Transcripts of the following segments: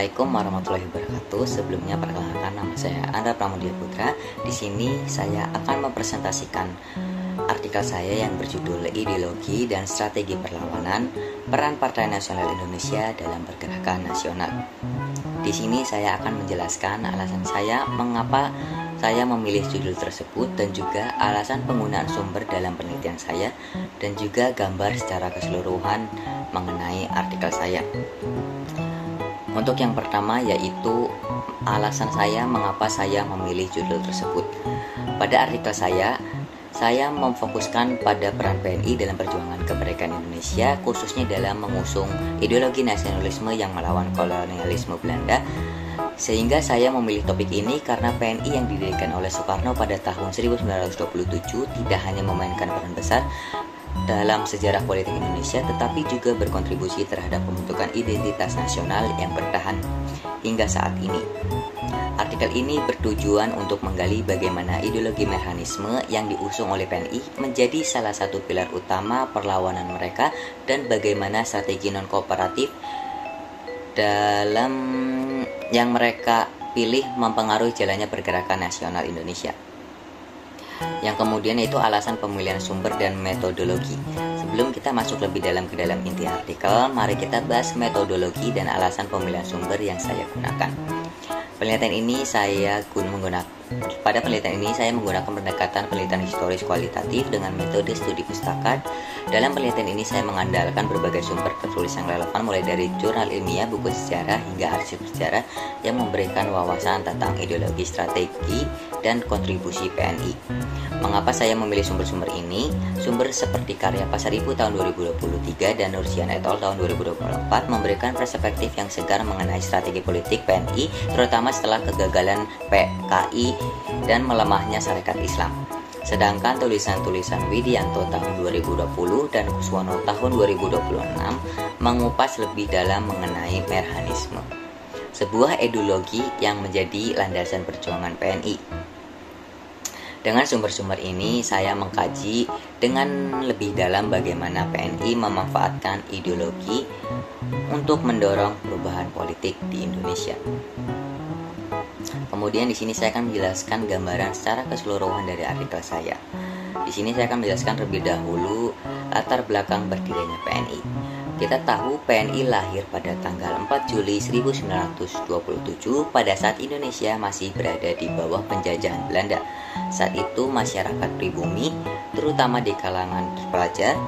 Assalamualaikum warahmatullahi wabarakatuh. Sebelumnya perkenalkan, nama saya Andra Pramudia Putra. Di sini saya akan mempresentasikan artikel saya yang berjudul Ideologi dan Strategi Perlawanan Peran Partai Nasional Indonesia dalam Pergerakan Nasional. Di sini saya akan menjelaskan alasan saya mengapa saya memilih judul tersebut dan juga alasan penggunaan sumber dalam penelitian saya dan juga gambar secara keseluruhan mengenai artikel saya. Untuk yang pertama yaitu alasan saya mengapa saya memilih judul tersebut. Pada artikel saya memfokuskan pada peran PNI dalam perjuangan kemerdekaan Indonesia, khususnya dalam mengusung ideologi nasionalisme yang melawan kolonialisme Belanda. Sehingga saya memilih topik ini karena PNI yang didirikan oleh Soekarno pada tahun 1927 tidak hanya memainkan peran besar dalam sejarah politik Indonesia, tetapi juga berkontribusi terhadap pembentukan identitas nasional yang bertahan hingga saat ini. Artikel ini bertujuan untuk menggali bagaimana ideologi mekanisme yang diusung oleh PNI menjadi salah satu pilar utama perlawanan mereka dan bagaimana strategi non-kooperatif dalam yang mereka pilih mempengaruhi jalannya pergerakan nasional Indonesia. Yang kemudian itu alasan pemilihan sumber dan metodologi. Sebelum kita masuk lebih dalam ke dalam inti artikel, mari kita bahas metodologi dan alasan pemilihan sumber yang saya gunakan. Pada penelitian ini saya menggunakan pendekatan penelitian historis kualitatif dengan metode studi pustaka. Dalam penelitian ini saya mengandalkan berbagai sumber tertulis yang relevan, mulai dari jurnal ilmiah, buku sejarah, hingga arsip sejarah yang memberikan wawasan tentang ideologi, strategi, dan kontribusi PNI. Mengapa saya memilih sumber-sumber ini? Sumber seperti karya Pasaribu tahun 2023 dan Nursian et al. Tahun 2024 memberikan perspektif yang segar mengenai strategi politik PNI, terutama setelah kegagalan PKI dan melemahnya Sarekat Islam. Sedangkan tulisan-tulisan Widianto tahun 2020 dan Kuswono tahun 2026 mengupas lebih dalam mengenai mekanisme, sebuah ideologi yang menjadi landasan perjuangan PNI. Dengan sumber-sumber ini, saya mengkaji dengan lebih dalam bagaimana PNI memanfaatkan ideologi untuk mendorong perubahan politik di Indonesia. Kemudian di sini saya akan menjelaskan gambaran secara keseluruhan dari artikel saya. Di sini saya akan menjelaskan terlebih dahulu latar belakang berdirinya PNI. Kita tahu PNI lahir pada tanggal 4 Juli 1927 pada saat Indonesia masih berada di bawah penjajahan Belanda. Saat itu masyarakat pribumi, terutama di kalangan pelajar,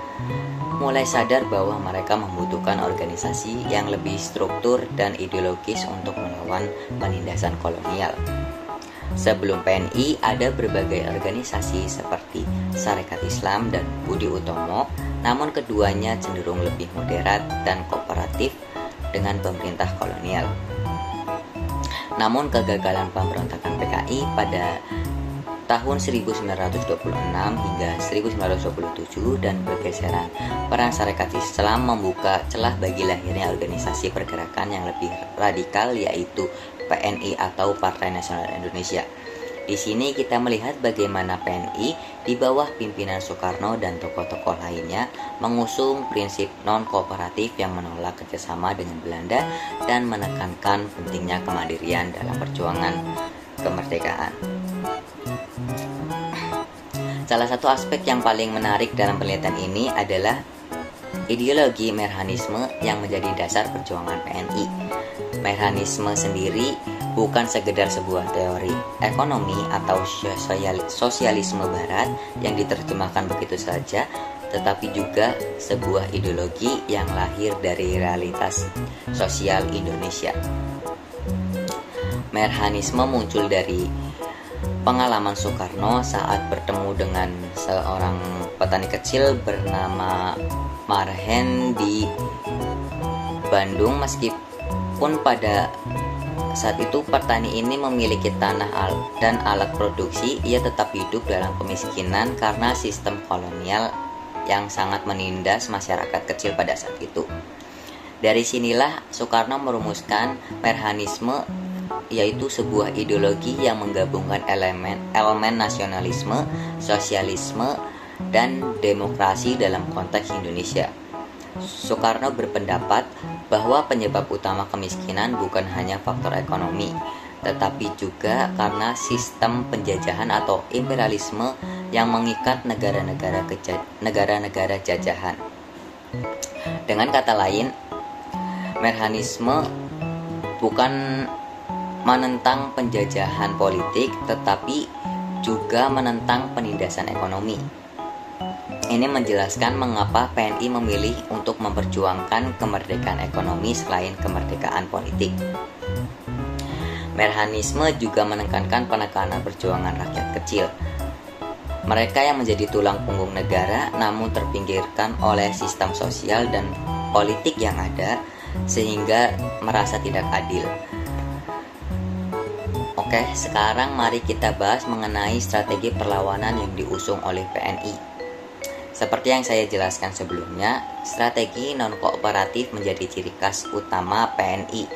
mulai sadar bahwa mereka membutuhkan organisasi yang lebih struktur dan ideologis untuk melawan penindasan kolonial. Sebelum PNI ada berbagai organisasi seperti Sarekat Islam dan Budi Utomo, namun keduanya cenderung lebih moderat dan kooperatif dengan pemerintah kolonial. Namun kegagalan pemberontakan PKI pada tahun 1926 hingga 1927 dan pergeseran peran Sarekat Islam membuka celah bagi lahirnya organisasi pergerakan yang lebih radikal, yaitu PNI atau Partai Nasional Indonesia. Di sini kita melihat bagaimana PNI di bawah pimpinan Soekarno dan tokoh-tokoh lainnya mengusung prinsip non-kooperatif yang menolak kerjasama dengan Belanda dan menekankan pentingnya kemandirian dalam perjuangan kemerdekaan. Salah satu aspek yang paling menarik dalam penelitian ini adalah ideologi mekanisme yang menjadi dasar perjuangan PNI. Mekanisme sendiri bukan sekedar sebuah teori ekonomi atau sosialisme barat yang diterjemahkan begitu saja, tetapi juga sebuah ideologi yang lahir dari realitas sosial Indonesia. Mekanisme muncul dari pengalaman Soekarno saat bertemu dengan seorang petani kecil bernama Marhen di Bandung. Meskipun pada saat itu petani ini memiliki tanah dan alat produksi, ia tetap hidup dalam kemiskinan karena sistem kolonial yang sangat menindas masyarakat kecil pada saat itu. Dari sinilah Soekarno merumuskan mekanisme, yaitu sebuah ideologi yang menggabungkan elemen nasionalisme, sosialisme, dan demokrasi dalam konteks Indonesia. Soekarno berpendapat bahwa penyebab utama kemiskinan bukan hanya faktor ekonomi, tetapi juga karena sistem penjajahan atau imperialisme yang mengikat negara-negara jajahan. Dengan kata lain, Mechanisme bukan menentang penjajahan politik, tetapi juga menentang penindasan ekonomi. Ini menjelaskan mengapa PNI memilih untuk memperjuangkan kemerdekaan ekonomi selain kemerdekaan politik. Mechanisme juga menekankan penekanan perjuangan rakyat kecil. Mereka yang menjadi tulang punggung negara namun terpinggirkan oleh sistem sosial dan politik yang ada sehingga merasa tidak adil. Oke, sekarang mari kita bahas mengenai strategi perlawanan yang diusung oleh PNI. Seperti yang saya jelaskan sebelumnya, strategi non-kooperatif menjadi ciri khas utama PNI.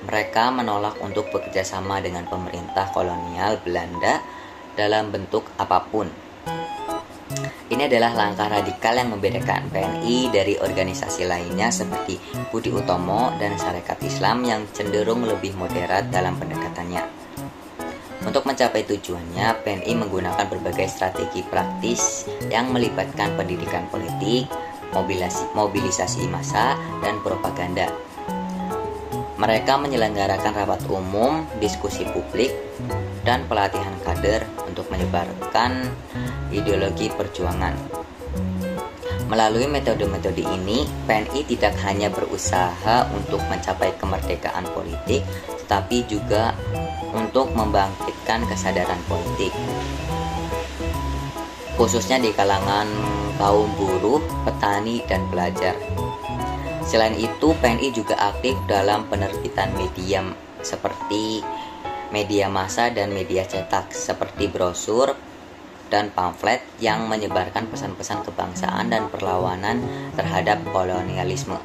Mereka menolak untuk bekerja sama dengan pemerintah kolonial Belanda dalam bentuk apapun. Ini adalah langkah radikal yang membedakan PNI dari organisasi lainnya seperti Budi Utomo dan Sarekat Islam yang cenderung lebih moderat dalam pendekatannya. Untuk mencapai tujuannya, PNI menggunakan berbagai strategi praktis yang melibatkan pendidikan politik, mobilisasi massa, dan propaganda. Mereka menyelenggarakan rapat umum, diskusi publik, dan pelatihan kader untuk menyebarkan ideologi perjuangan. Melalui metode-metode ini, PNI tidak hanya berusaha untuk mencapai kemerdekaan politik, tetapi juga untuk membangkitkan kesadaran politik, khususnya di kalangan kaum buruh, petani, dan pelajar. Selain itu, PNI juga aktif dalam penerbitan media seperti media massa dan media cetak seperti brosur dan pamflet yang menyebarkan pesan-pesan kebangsaan dan perlawanan terhadap kolonialisme.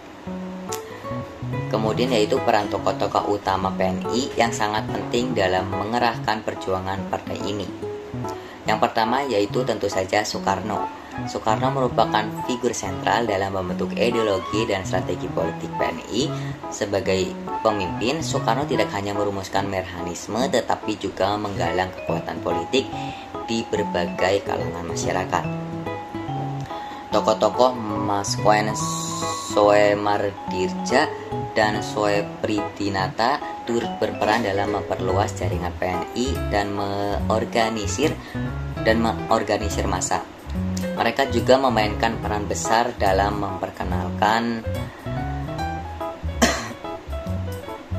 Kemudian yaitu peran tokoh-tokoh utama PNI yang sangat penting dalam mengerahkan perjuangan partai ini. Yang pertama yaitu tentu saja Soekarno. Soekarno merupakan figur sentral dalam membentuk ideologi dan strategi politik PNI. Sebagai pemimpin, Soekarno tidak hanya merumuskan mekanisme tetapi juga menggalang kekuatan politik di berbagai kalangan masyarakat. Tokoh-tokoh Mas Koen Soemardirja dan Soepridinata turut berperan dalam memperluas jaringan PNI dan mengorganisir massa. Mereka juga memainkan peran besar dalam memperkenalkan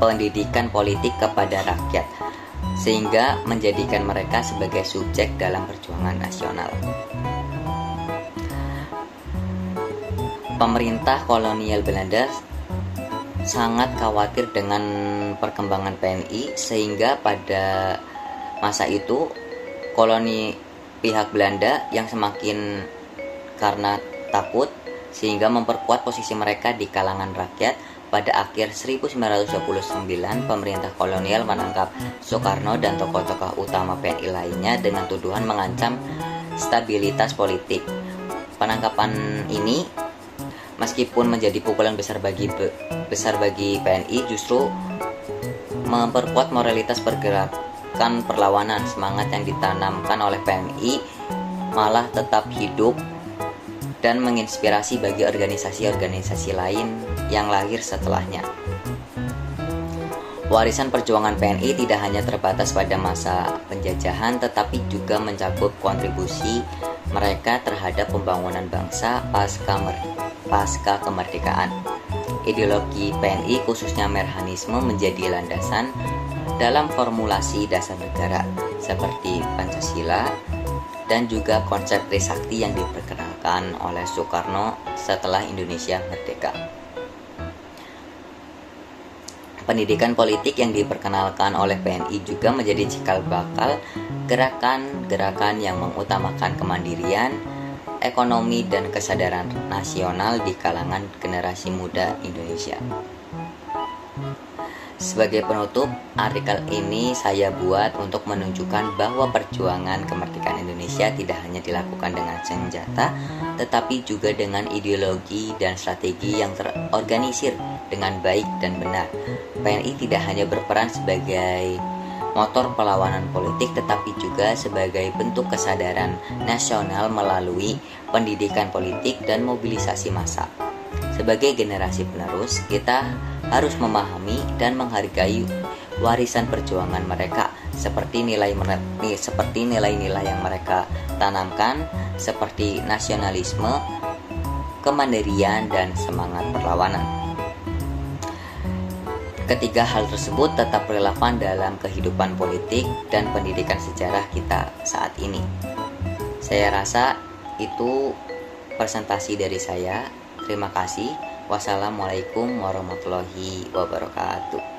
pendidikan politik kepada rakyat, sehingga menjadikan mereka sebagai subjek dalam perjuangan nasional. Pemerintah kolonial Belanda sangat khawatir dengan perkembangan PNI, sehingga pada masa itu pihak Belanda yang semakin karena takut sehingga memperkuat posisi mereka di kalangan rakyat. Pada akhir 1929, pemerintah kolonial menangkap Soekarno dan tokoh-tokoh utama PNI lainnya dengan tuduhan mengancam stabilitas politik. Penangkapan ini meskipun menjadi pukulan besar bagi PNI, justru memperkuat moralitas pergerakan perlawanan. Semangat yang ditanamkan oleh PNI malah tetap hidup dan menginspirasi bagi organisasi-organisasi lain yang lahir setelahnya. Warisan perjuangan PNI tidak hanya terbatas pada masa penjajahan, tetapi juga mencakup kontribusi mereka terhadap pembangunan bangsa pasca kemerdekaan. Ideologi PNI khususnya mekanisme menjadi landasan dalam formulasi dasar negara seperti Pancasila dan juga konsep Trisakti yang diperkenalkan oleh Soekarno setelah Indonesia merdeka. Pendidikan politik yang diperkenalkan oleh PNI juga menjadi cikal bakal gerakan-gerakan yang mengutamakan kemandirian, ekonomi, dan kesadaran nasional di kalangan generasi muda Indonesia. Sebagai penutup, artikel ini saya buat untuk menunjukkan bahwa perjuangan kemerdekaan Indonesia tidak hanya dilakukan dengan senjata, tetapi juga dengan ideologi dan strategi yang terorganisir dengan baik dan benar. PNI tidak hanya berperan sebagai motor perlawanan politik, tetapi juga sebagai bentuk kesadaran nasional melalui pendidikan politik dan mobilisasi massa. Sebagai generasi penerus, kita harus memahami dan menghargai warisan perjuangan mereka, seperti nilai-nilai yang mereka tanamkan, seperti nasionalisme, kemandirian, dan semangat perlawanan. Ketiga hal tersebut tetap relevan dalam kehidupan politik dan pendidikan sejarah kita saat ini. Saya rasa itu presentasi dari saya. Terima kasih. Wassalamualaikum warahmatullahi wabarakatuh.